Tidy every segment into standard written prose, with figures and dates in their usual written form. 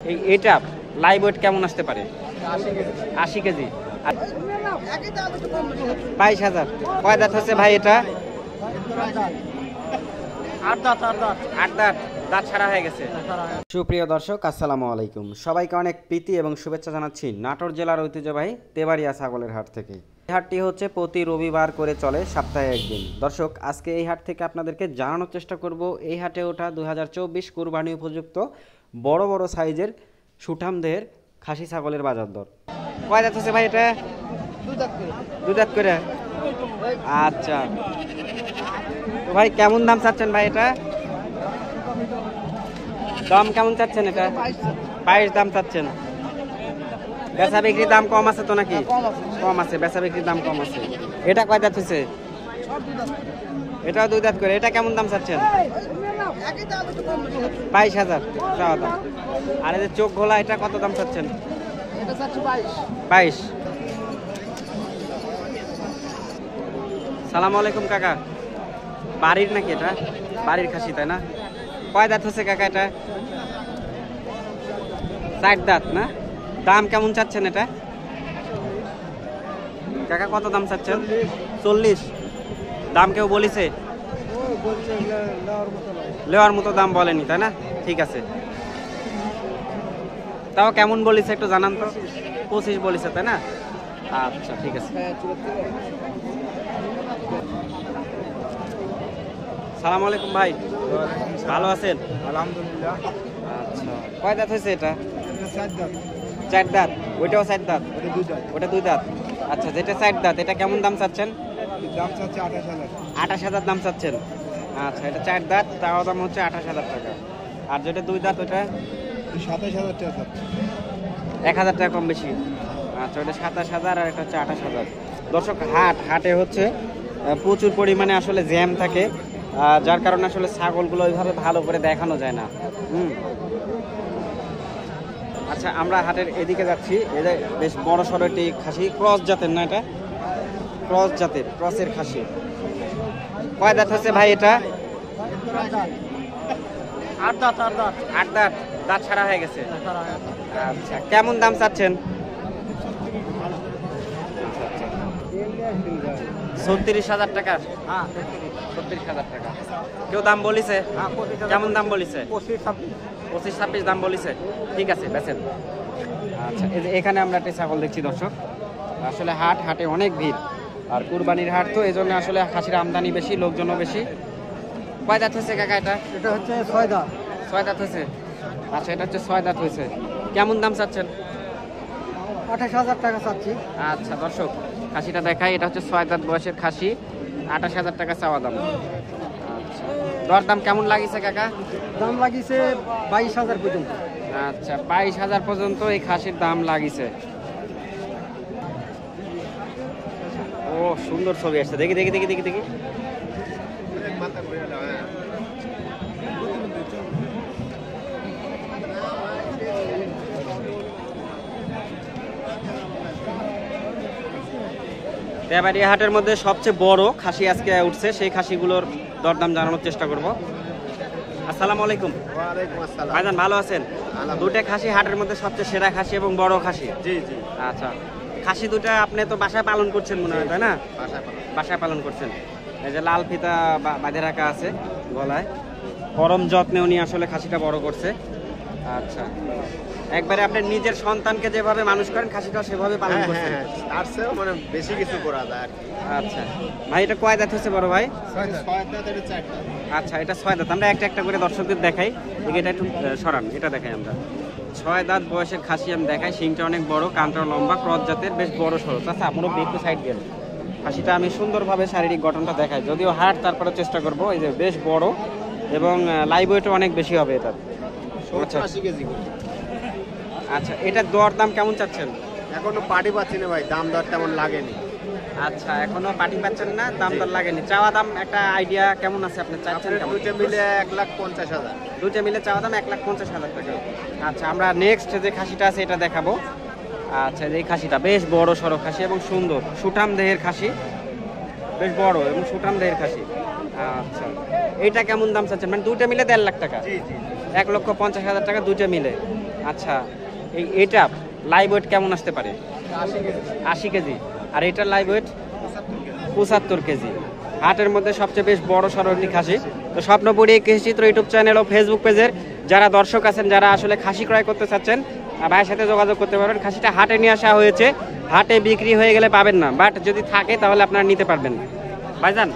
এটা live weight কেমন আসতে পারে? 80 কেজি। 22,000। কয় দাঁত হচ্ছে ভাই এটা? 8 দাঁত। 8 দাঁত। দাঁত ছাড়া হয়ে গেছে। সুপ্রিয় দর্শক, আসসালামু আলাইকুম। সবাইকে অনেক প্রীতি এবং শুভেচ্ছা জানাচ্ছি নাটোর জেলার ঐতিহ্যবাহী তেবাড়িয়া ছাগলের হাট থেকে। এই হাটটি হচ্ছে প্রতি রবিবার করে চলে, সপ্তাহে একদিন। দর্শক, আজকে এই হাট থেকে আপনাদেরকে জানানোর চেষ্টা করব এই হাটে ওঠা 2024 কুরবানি উপযুক্ত বড় বড় সাইজের সুঠাম দেহের খাসি ছাগলের বাজার দর। কয় দাঁত হচ্ছে ভাই এটা? 2 দাঁত করে। আচ্ছা, তো ভাই কেমন দাম চাচ্ছেন ভাই এটা? দাম কেমন চাচ্ছেন এটা? 22 দাম চাচ্ছেন। বেচা বিক্রির দাম কম আছে তো নাকি? কম আছে, বেচা বিক্রির দাম কম আছে। এটা কয় দাঁত হচ্ছে? এটাও 2 দাঁত করে। এটা কেমন দাম চাচ্ছেন? 22,000 চাওয়া দাম। আর এই যে চোখ ঘোলা, এটা কত দাম চাচ্ছেন? 22। সালাম আলাইকুম কাকা। বাড়ির নাকি এটা? বাড়ির খাসি তাই না? কয় দাঁত হচ্ছে কাকা এটা? 4 দাঁত না? দাম কেমন চাচ্ছেন এটা? কাকা কত দাম চাচ্ছেন? 40। দাম কেউ বলেছে? লেওয়ার মতো দাম বলেনি তাই না? ঠিক আছে, তাও কেমন বলেছে একটু জানান তো। 25 বলেছে তাই না? আচ্ছা, ঠিক আছে। সালাম আলাইকুম ভাই, ভালো আছেন? আলহামদুলিল্লাহ। আচ্ছা, কয় দাঁত হয়েছে এটা? 4 দাঁত। 4 দাঁত। ওইটাও 4 দাঁত? এটা 2 দাঁত। ওটা 2 দাঁত। আচ্ছা, যেটা 4 দাঁত এটা কেমন দাম চাচ্ছেন? দাম চাচ্ছে 28,000। 28,000 দাম চাচ্ছেন। আচ্ছা, এটা 4 দাঁত, তাও দাম হচ্ছে 28,000 টাকা। আর যেটা 2 দাঁত ওটা 27,000 টাকা চাচ্ছে। 1,000 টাকা কম বেশি। আচ্ছা, ওটা 27,000 আর এটা হচ্ছে 28,000। দর্শক, হাটে হচ্ছে প্রচুর পরিমাণে আসলে জ্যাম থাকে, যার কারণে আসলে ছাগলগুলো ওইভাবে ভালো করে দেখানো যায় না। আচ্ছা, আমরা হাটের এদিকে যাচ্ছি। এটা বেশ বড় সড়ো একটি খাসি, ক্রস জাতের না? এটা ক্রস জাতের, ক্রসের খাসি। কয় দাঁত হচ্ছে ভাই এটা? 8 দাঁত। 8 দাঁত। দাঁত ছাড়া হয়ে গেছে। আচ্ছা, কেমন দাম চাচ্ছেন? 36,000 টাকা। হ্যাঁ, 36,000 টাকা। কেউ দাম বলিছে? কেমন দাম বলিছে? 25-26 দাম বলিছে। ঠিক আছে, বেচেন। আচ্ছা, এই যে এখানে আমরা একটা ছাগল দেখছি দর্শক। আসলে হাটে অনেক ভিড়, আর কুরবানির হাট তো, এই জন্য আসলে খাসির আমদানি বেশি, লোকজনও বেশি। কয় দাঁত হয়েছে কাকা এটা? এটা হচ্ছে 6 দাঁত। 6 দাঁত হয়েছে। আচ্ছা, এটা হচ্ছে 6 দাঁত হয়েছে। কেমন দাম চাচ্ছেন? 28,000 টাকা চাচ্ছি। আচ্ছা দর্শক, খাসিটা দেখাই। এটা হচ্ছে 6 দাঁত বয়সের খাসি, 28,000 টাকা চাওয়া দাম। আচ্ছা, দর দাম কেমন লাগিছে কাকা? দাম লাগিছে 22,000 পর্যন্ত। আচ্ছা, 22,000 পর্যন্ত এই খাসির দাম লাগিছে। ও, সুন্দর ছবি আসছে। দেখি দেখি দেখি দেখি দেখি। তেবাড়িয়া হাটের মধ্যে সবচেয়ে বড় খাসি আজকে উঠছে, সেই খাসিগুলোর দরদাম জানানোর চেষ্টা করব। আসসালামু আলাইকুম। ওয়ালাইকুম আসসালাম। ভাইজান, ভালো আছেন? দুটো খাসি হাটের মধ্যে সবচেয়ে সেরা খাসি এবং বড় খাসি। জি জি। আচ্ছা, খাসি দুটা আপনি তো বাসায় পালন করছেন মনে হয় তাই না? বাসায় পালন করছেন। এই যে লাল ফিতা বাঁধে রাখা আছে গলায়, পরম যত্নে উনি আসলে খাসিটা বড় করছে। আচ্ছা, একবারে আপনি নিজের সন্তানকে যেভাবে মানুষ করেন খাসিটাও সেভাবে পালন করছেন। তার চেয়েও মানে বেশি কিছু করা যায় আর কি। আচ্ছা ভাই, এটা কয় দাঁত হচ্ছে বড় ভাই? 6 দাঁত। এটা 4 দাঁত। আচ্ছা, এটা 6 দাঁত। আমরা একটা একটা করে দর্শকদের দেখাই। এটা একটু সরান, এটা দেখাই আমরা। 6 দাঁত বয়সের খাসি আমি দেখাই। শিংটা অনেক বড়, কানটা লম্বা, ক্রস জাতের, বেশ বড় সড়ো। আচ্ছা, আপনারও একটু সাইড দেন। খাসিটা আমি সুন্দরভাবে শারীরিক গঠনটা দেখাই, যদিও হাট, তারপরে চেষ্টা করব। এই যে বেশ বড় এবং লাইভ ওয়েটও অনেক বেশি হবে এটা। 80 কেজি। আচ্ছা, এটার দর দাম কেমন চাচ্ছেন? এখনো পার্টি পাচ্ছি না ভাই, দাম দর তেমন লাগেনি। আচ্ছা, এখনো পার্টি পাচ্ছেন না, দাম দর লাগেনি। চাওয়া দাম একটা আইডিয়া কেমন আছে আপনি চাচ্ছেন? দুইটা মিলে 1,50,000। দুইটা মিলে চাওয়া দাম 1,50,000 টাকা। আচ্ছা, আমরা নেক্সট যে খাসিটা আছে এটা দেখাবো। আচ্ছা, এই খাসিটা বেশ বড় সড়ো খাসি এবং সুন্দর সুঠাম দেহের খাসি, বেশ বড় এবং সুঠাম দেহের খাসি। আচ্ছা, এইটা কেমন দাম চাচ্ছেন? মানে দুইটা মিলে 1.5 লাখ টাকা। জি জি। 1,50,000 টাকা দুইটা মিলে। আচ্ছা, এটা লাইভ ওয়েট কেমন আসতে পারে? 80 কেজি। আর এটার লাইভ ওয়েট 75 কেজি। হাটের মধ্যে সবচেয়ে বেশ বড় সড়ো একটি খাসি। তো স্বপ্নপুরী কৃষি চিত্র ইউটিউব চ্যানেল ও ফেসবুক পেজের যারা দর্শক আছেন, যারা আসলে খাসি ক্রয় করতে চাচ্ছেন, ভাইয়ের সাথে যোগাযোগ করতে পারবেন। খাসিটা হাটে নিয়ে আসা হয়েছে, হাটে বিক্রি হয়ে গেলে পাবেন না, বাট যদি থাকে তাহলে আপনারা নিতে পারবেন। ভাইজান,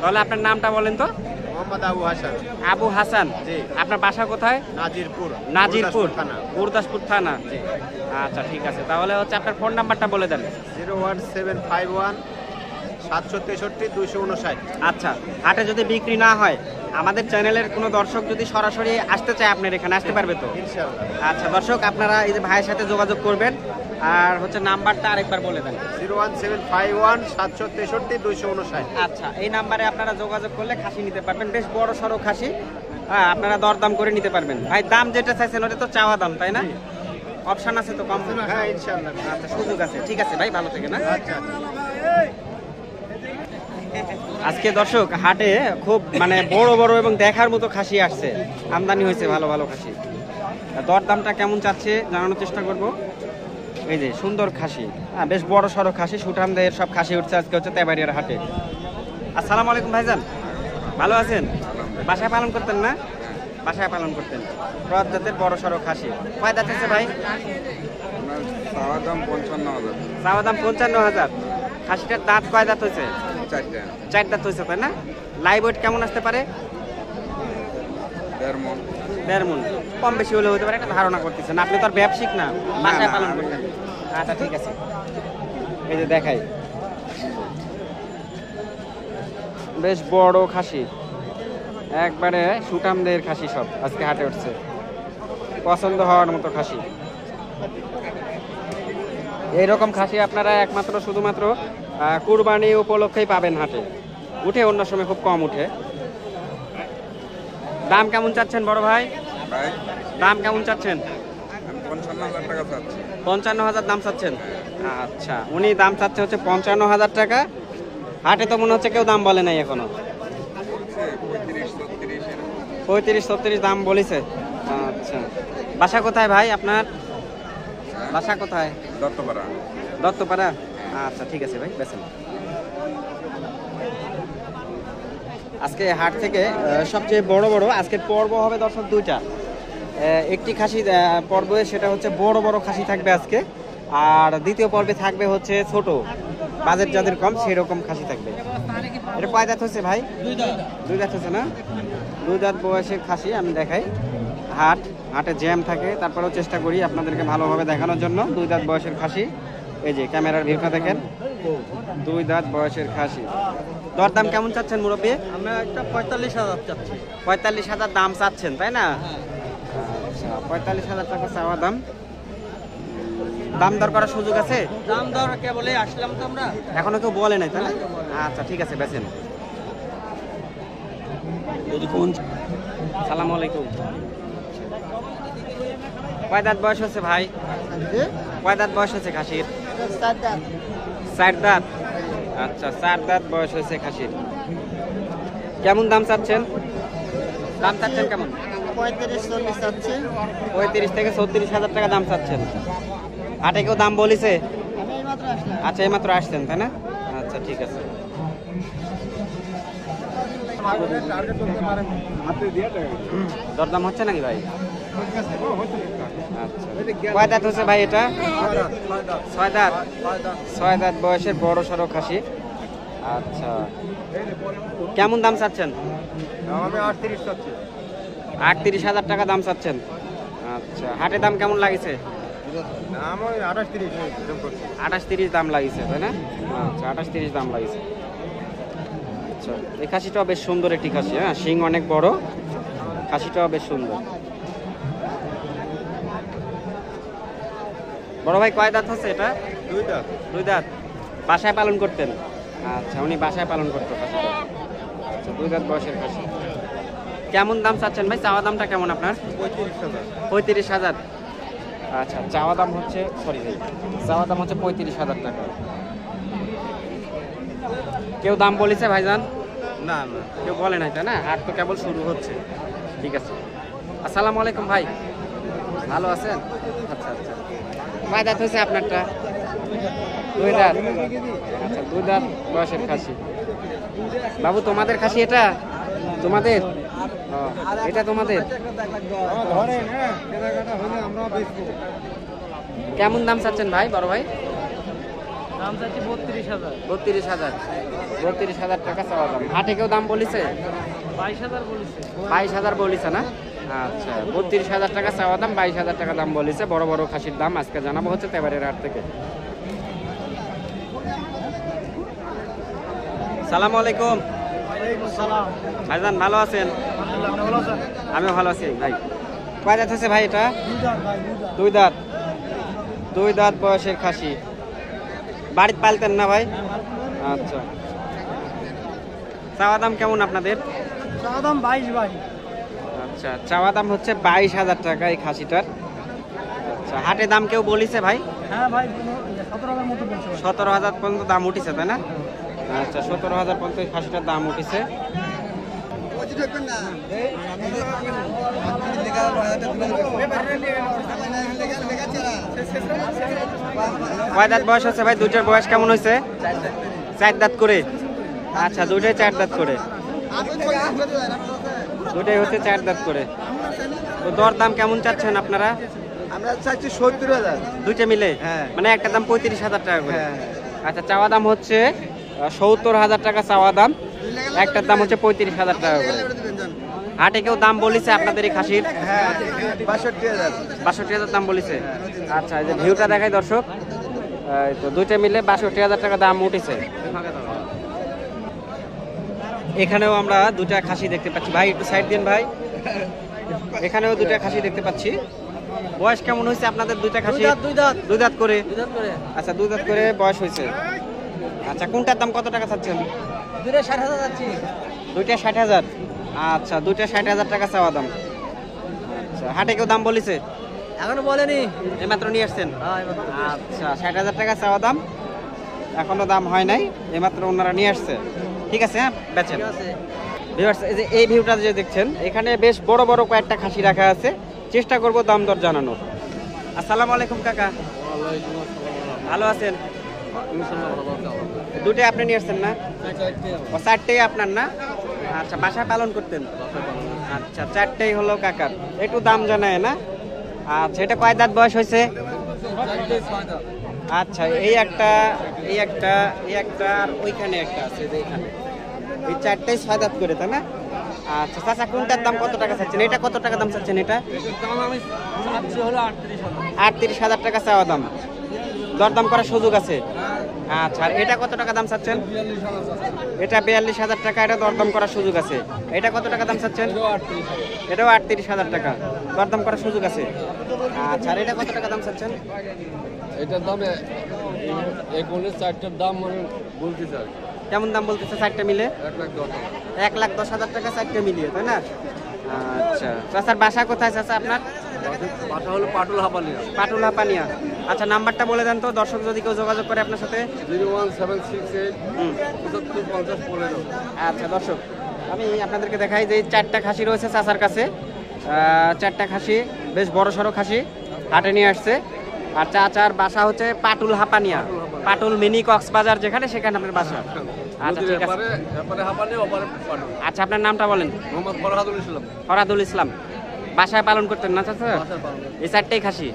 তাহলে আপনার নামটা বলেন তো? মোহাম্মদ আবু হাসান। আবু হাসান। জি। আপনার বাসা কোথায়? নাজিরপুর। নাজিরপুর থানা। গুরদাসপুর থানা। জি। আচ্ছা, ঠিক আছে। তাহলে হচ্ছে আপনার ফোন নাম্বারটা বলে দেন। 01751 763 259। আচ্ছা, হাটে যদি বিক্রি না হয়, আমাদের চ্যানেলের কোনো দর্শক যদি সরাসরি আসতে চায় আপনার এখানে, আসতে পারবে তো? ইনশাআল্লাহ। আচ্ছা দর্শক, আপনারা এই যে ভাইয়ের সাথে যোগাযোগ করবেন। আর হচ্ছে নাম্বারটা আরেকবার বলে দেন। 01751 763 259। আচ্ছা, এই নাম্বারে আপনারা যোগাযোগ করলে খাসি নিতে পারবেন, বেশ বড় সড়ো খাসি। হ্যাঁ, আপনারা দরদাম করে নিতে পারবেন। ভাই, দাম যেটা চাইছেন ওটা তো চাওয়া দাম, তাই না? অপশন আছে তো কম? হ্যাঁ, ইনশাআল্লাহ। আচ্ছা, সুযোগ আছে। ঠিক আছে ভাই, ভালো থেকে না। আচ্ছা। আজকে দর্শক হাটে খুব মানে বড় বড় এবং দেখার মতো খাসি আসছে, আমদানি হয়েছে ভালো ভালো খাসি। দরদামটা কেমন চাচ্ছে জানানোর চেষ্টা করব। এই যে সুন্দর খাসি, হ্যাঁ বেশ বড় সড়ো খাসি, সুঠামদের সব খাসি উঠছে আজকে হচ্ছে তেবাড়িয়ার হাটে। আসসালামু আলাইকুম ভাইজান, ভালো আছেন? বাসায় পালন করতেন না? বাসায় পালন করতেন। ক্রস জাতের বড় সড়ো খাসি। কয় দাঁত আছে ভাই? চাওয়া দাম 55,000। চাওয়া দাম 55,000। খাসিটার দাঁত কয় দাঁত হয়েছে? 4টা। 4 দাঁত হয়েছে, তাই না? লাইভ ওয়েট কেমন আসতে পারে? 1.5 মণ। 1.5 মণ। কম বেশি হলে হতে পারে, একটা ধারণা করতেছেন। আপনি তো আর ব্যবসায়িক না, বাসায় না, পালন আমি- করতেন। আচ্ছা, ঠিক আছে। এই যে দেখাই, বেশ বড় খাসি, একবারে সুঠামদের খাসি সব আজকে হাটে উঠছে, পছন্দ হওয়ার মতো খাসি। এইরকম খাসি আপনারা একমাত্র শুধুমাত্র কুরবানি উপলক্ষেই পাবেন হাটে, উঠে অন্য সময় খুব কম উঠে। দাম কেমন চাচ্ছেন বড় ভাই? ভাই, দাম কেমন চাচ্ছেন? আমি 55,000 টাকা চাচ্ছি। 55,000 দাম চাচ্ছেন। আচ্ছা, উনি দাম চাচ্ছে হচ্ছে 55,000 টাকা। হাটে তো মনে হচ্ছে কেউ দাম বলে নাই এখনো। বলছে 35-36 এরকম। 35-36 দাম বলেছে। আচ্ছা, বাসা কোথায় ভাই আপনার? বাসা কোথায়? দত্তপাড়া। দত্তপাড়া। আচ্ছা, ঠিক আছে ভাই, বেছেন। আজকে হাট থেকে সবচেয়ে বড় বড় আজকের পর্ব হবে দর্শক দুইটা। একটি খাসি পর্বে, সেটা হচ্ছে বড় বড় খাসি থাকবে আজকে। আর দ্বিতীয় পর্বে থাকবে হচ্ছে ছোট, বাজেট যাদের কম সেরকম খাসি থাকবে। এটা কয় দাঁত হচ্ছে ভাই? 2 দাঁত হচ্ছে না? 2 দাঁত বয়সের খাসি আমি দেখাই। হাটে জ্যাম থাকে, তারপরেও চেষ্টা করি আপনাদেরকে ভালোভাবে দেখানোর জন্য। 2 দাঁত বয়সের খাসি, এই যে ক্যামেরার ভিউটা দেখেন, 2 দাঁত বয়সের খাসি। দরদাম কেমন চাচ্ছেন মুরব্বী? আমরা একটা 45,000 চাচ্ছি। 45,000 দাম চাচ্ছেন, তাই না? আচ্ছা, 45,000 টাকা চাওয়া দাম। দাম দর করার সুযোগ আছে? দাম দর কেবলই আসলাম তো আমরা। এখনো কেউ বলে নাই, তাই না? আচ্ছা, ঠিক আছে, বেছেন। সালাম আলাইকুম। কয় দাঁত বয়স হচ্ছে ভাই? কয় দাঁত বয়স হচ্ছে খাসির? 4 দাঁত। আচ্ছা, 4 দাঁত বয়স হয়েছে খাসির। কেমন দাম চাচ্ছেন? দাম চাচ্ছেন কেমন? 35-40 চাচ্ছি। 35 থেকে 36,000 টাকা দাম চাচ্ছেন। হাটে কেউ দাম বলেছে? আমি এইমাত্র আসলাম। আচ্ছা, এইমাত্র আসছেন, তাই না? আচ্ছা, ঠিক আছে। দরদাম হচ্ছে নাকি ভাই? আচ্ছা, কয় দাঁত হচ্ছে ভাই এটা? 6 দাঁত। 6 দাঁত বয়সের বড় সড়ো খাসি। আচ্ছা, কেমন দাম চাচ্ছেন? আমি 38 চাচ্ছি। 38,000 টাকা দাম চাচ্ছেন। আচ্ছা, হাটে দাম কেমন লাগিছে? দাম ওই 28-30 এরকম করছি। 28-30 দাম লাগিছে, তাই না? আচ্ছা, 28-30 দাম লাগিছে। আচ্ছা, এই খাসিটাও বেশ সুন্দর একটি খাসি, হ্যাঁ, শিং অনেক বড়, খাসিটাও বেশ সুন্দর। বড় ভাই, কয় দাঁত হচ্ছে এটা? 2 দাঁত। 2 দাঁত। বাসায় পালন করতেন? আচ্ছা, উনি বাসায় পালন করতো খাসিটা। আচ্ছা, 2 দাঁত বয়সের খাসি। কেমন দাম চাচ্ছেন ভাই? চাওয়া দামটা কেমন আপনার? 35,000। 35,000। আচ্ছা, চাওয়া দাম হচ্ছে, সরি ভাই, চাওয়া দাম হচ্ছে 35,000 টাকা। কেউ দাম বলেছে ভাইজান? না না। কেউ বলে নাই, তাই না? হাট তো কেবল শুরু হচ্ছে। ঠিক আছে। আসসালামু আলাইকুম ভাই, ভালো আছেন? আচ্ছা আচ্ছা। কয় দাঁত হয়েছে আপনারটা? 2 দাঁত। আচ্ছা 2 দাঁত বয়সের খাসি। বাবু তোমাদের খাসি এটা? তোমাদের? ও, এটা তোমাদের? ধরেন হ্যাঁ কেনাকাটা হলে আমরা বেচবো। কেমন দাম চাচ্ছেন ভাই, বড় ভাই? দাম চাচ্ছি 32,000। 32,000। 32,000 টাকা চাওয়া দাম। হাটে কেউ দাম বলিছে? 22,000 বলেছে। 22,000 বলিছে না? আচ্ছা 32,000 টাকা চাওয়া দাম, 22,000 টাকা দাম বলিছে। বড় বড় খাসির দাম আজকে জানাবো হচ্ছে তেবাড়ির হাট থেকে। সালাম আলাইকুম। ওয়ালাইকুম সালাম। ভাইজান ভালো আছেন? আলহামদুলিল্লাহ, আপনি ভালো আছেন? আমিও ভালো আছি ভাই। কয় দাঁত হচ্ছে ভাই এটা? 2 দাঁত ভাই, 2 দাঁত। 2 দাঁত। 2 দাঁত বয়সের খাসি। বাড়িতে পালতেন না ভাই? আচ্ছা। চাওয়া দাম কেমন আপনাদের? চাওয়া দাম 22 ভাই। আচ্ছা চাওয়া দাম হচ্ছে 22,000 টাকা এই খাসিটার। আচ্ছা হাটে দাম কেউ বলিছে ভাই? হ্যাঁ ভাই, 17,000 মতো বলছে ভাই। 17,000 পর্যন্ত দাম উঠিছে তাই না? আচ্ছা 17,000 পর্যন্ত এই খাসিটার দাম উঠিছে। কয় দাঁত বয়স হচ্ছে ভাই? দুইটার বয়স কেমন হয়েছে? 4 দাঁত করে। আচ্ছা দুইটাই 4 দাঁত করে। দুটাই হচ্ছে 4 দাঁত করে। তো দর দাম কেমন চাচ্ছেন আপনারা? আমরা চাচ্ছি 70,000। দুইটা মিলে? হ্যাঁ। মানে একটা দাম 35,000 টাকা করে। হ্যাঁ। আচ্ছা চাওয়া দাম হচ্ছে 70,000 টাকা চাওয়া দাম, একটার দাম হচ্ছে 35,000 টাকা করে। হাটে কেউ দাম বলিছে আপনাদের এই খাসির? হ্যাঁ 62,000। 62,000 দাম বলিছে। আচ্ছা এই যে ভিউটা দেখাই দর্শক, এই তো দুইটা মিলে 62,000 টাকা দাম উঠেছে। এখানেও আমরা দুটা খাসি দেখতে পাচ্ছি ভাই, একটু সাইড দিন ভাই। এখানেও দুটা খাসি দেখতে পাচ্ছি। বয়স কেমন হয়েছে আপনাদের দুইটা খাসি? 2 দাঁত। 2 দাঁত করে। 2 দাঁত করে। আচ্ছা 2 দাঁত করে বয়স হয়েছে। আচ্ছা কোনটার দাম কত টাকা চাচ্ছেন? 2টা 60,000 যাচ্ছি। দুইটা 60,000। আচ্ছা দুইটা 60,000 টাকা চাওয়া দাম। আচ্ছা হাটে কেউ দাম বলিছে? এখনো বলেনি। এইমাত্র নিয়ে আসছেন? হ্যাঁ, এবার তো। আচ্ছা 60,000 টাকা চাওয়া দাম, এখনো দাম হয় নাই, এইমাত্র ওনারা নিয়ে আসছে। ঠিক আছে হ্যাঁ বেচেন। ঠিক আছে। ভিউয়ার্স এই যে এই ভিউটা যে দেখছেন, এখানে বেশ বড় বড় কয়েকটা খাসি রাখা আছে, চেষ্টা করব দাম দর জানানোর। আসসালামু আলাইকুম কাকা, ভালো আছেন? দুটোই আপনি নিয়ে আসছেন না? ও 4টেই আপনার না? আচ্ছা বাসায় পালন করতেন? আচ্ছা 4টেই হলো কাকার। একটু দাম জানায় না? আচ্ছা এটা কয় দাঁত বয়স হয়েছে? আচ্ছা এই একটা, এই একটা, এই একটা আর ওইখানে একটা আছে যে এখানে, এই 4টেই 6 দাঁত করে তাই না? আচ্ছা চাচা কোনটার দাম কত টাকা চাচ্ছেন? এটা কত টাকা দাম চাচ্ছেন? এটা দাম আমি চাচ্ছি হলো 38,000। 38,000 টাকা চাওয়া দাম, দরদাম করার সুযোগ আছে। আচ্ছা আর এটা কত টাকা দাম চাচ্ছেন? এটা 42,000 টাকা, এটা দরদাম করার সুযোগ আছে। এটা কত টাকা দাম চাচ্ছেন? এটাও 38,000 টাকা, দরদাম করার সুযোগ আছে। আচ্ছা আর এটা কত টাকা দাম চাচ্ছেন? এটার দামে এই কোণের চারটার দাম মানে বলতে চাই কেমন দাম বলতেছে 4টে মিলে? 1,10,000। 1,10,000 টাকা 4টে মিলিয়ে তাই না? আচ্ছা চাচার বাসা কোথায় চাচা আপনার? বাসা হলো পাটুল হাপালিয়া। পাটুলা পানিয়া। আচ্ছা নাম্বারটা বলে দেন তো, দর্শক যদি কেউ যোগাযোগ করে আপনার সাথে। 01768 হুম 75 50 15। আচ্ছা দর্শক আমি আপনাদেরকে দেখাই যে 4টা খাসি রয়েছে চাচার কাছে। 4টা খাসি বেশ বড় সড়ো খাসি হাটে নিয়ে আসছে। আর চাচার বাসা হচ্ছে পাটুল হাপানিয়া, পাটুল মিনি কক্সবাজার যেখানে, সেখানে আপনার বাসা। আচ্ছা ঠিক আছে। এপারে হাপালিয়া ওপারে পাটুল। আচ্ছা আপনার নামটা বলেন। মোহাম্মদ ফরহাদুল ইসলাম। ফরাদুল ইসলাম। বাসায় পালন করতেন না চাচা? বাসায় পালন। এই 4টেই খাসি।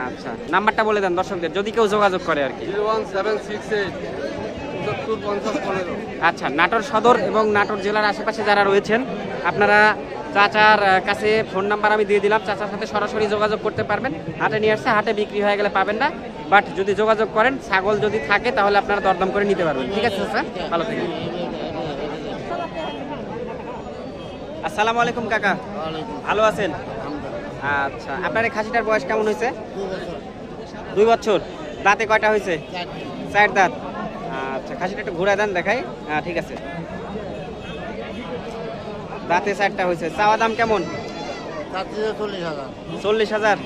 আচ্ছা নাম্বারটা বলে দেন দর্শকদের যদি কেউ যোগাযোগ করে আর কি। 01768 75 50 15। আচ্ছা নাটোর সদর এবং নাটোর জেলার আশেপাশে যারা রয়েছেন আপনারা চাচার কাছে ফোন নাম্বার আমি দিয়ে দিলাম, চাচার সাথে সরাসরি যোগাযোগ করতে পারবেন। হাটে নিয়ে আসছে, হাটে বিক্রি হয়ে গেলে পাবেন না, বাট যদি যোগাযোগ করেন ছাগল যদি থাকে তাহলে আপনারা দরদাম করে নিতে পারবেন। ঠিক আছে স্যার, ভালো থাকেন। আসসালামু আলাইকুম কাকা, ভালো আছেন? আচ্ছা আপনার এই খাসিটার বয়স কেমন হয়েছে? 2 বছর। দাঁতে কয়টা হয়েছে? 4 দাঁত। আচ্ছা খাসিটা একটু ঘুরে দেন দেখাই। হ্যাঁ ঠিক আছে। দাঁতে 4টা হয়েছে। চাওয়া দাম কেমন? 40,000।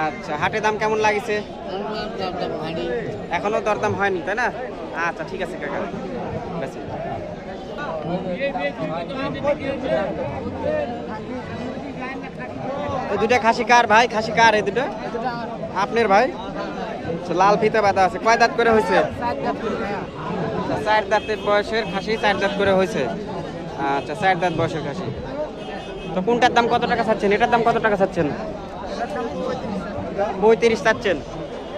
আচ্ছা হাটে দাম কেমন লাগিছে? এখনো দরদাম হয়নি তাই না? আচ্ছা ঠিক আছে কাকা, বেশ। এই দুটো খাসি কার ভাই? খাসি কার এই দুটো? আপনার ভাই? আচ্ছা, লাল ফিতে বাঁধা আছে। কয় দাঁত করে হয়েছে? 4 দাঁতের বয়সের খাসি, 4 দাঁত করে হয়েছে। আচ্ছা, 4 দাঁত বয়সের খাসি। তো কোনটার দাম কত টাকা চাচ্ছেন? এটার দাম কত টাকা চাচ্ছেন? 35 চাচ্ছেন।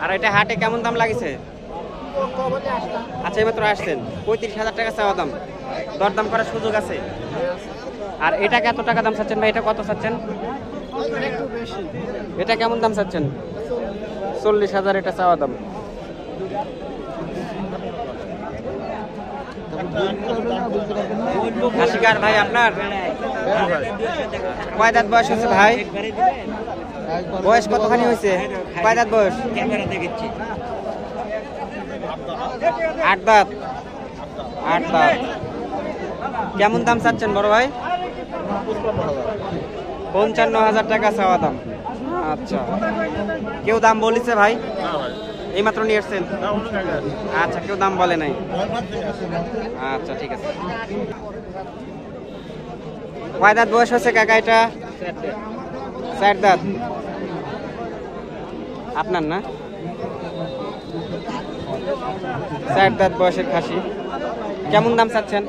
আর এটা হাটে কেমন দাম লাগিছে? আচ্ছা, এইমাত্র আসছেন। 35,000 টাকা চাওয়া দাম। দরদাম করার সুযোগ আছে? আর এটা কত টাকা দাম চাচ্ছেন ভাই? এটা কত চাচ্ছেন? এটা কেমন দাম চাচ্ছেন? 40,000 এটা চাওয়া দাম। খাসি কার ভাই আপনার? কয় দাঁত বয়স হচ্ছে ভাই? বয়স কতখানি হয়েছে? কয় দাঁত বয়স? 8 দাঁত। 8 দাঁত। কেমন দাম চাচ্ছেন বড় ভাই? 55,000 টাকা চাওয়া দাম। আচ্ছা, কেউ দাম বলেছে ভাই? এইমাত্র নিয়ে এসছেন? আচ্ছা, কেউ দাম বলে নাই। আচ্ছা, ঠিক আছে। কয় দাঁত বয়স হচ্ছে কাকা এটা? 4 দাঁত। আপনার না? 4 দাঁত বয়সের খাসি। কেমন দাম চাচ্ছেন?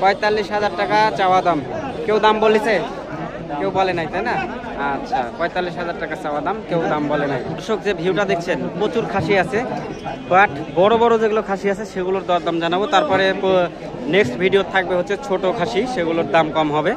45,000 টাকা চাওয়া দাম। কেউ দাম বলেছে? কেউ বলে নাই, তাই না? আচ্ছা, 45,000 টাকা চাওয়া দাম, কেউ দাম বলে নাই। দর্শক, যে ভিউটা দেখছেন প্রচুর খাসি আছে, বাট বড় বড় যেগুলো খাসি আছে সেগুলোর দরদাম জানাবো। তারপরে নেক্সট ভিডিও থাকবে হচ্ছে ছোট খাসি, সেগুলোর দাম কম হবে।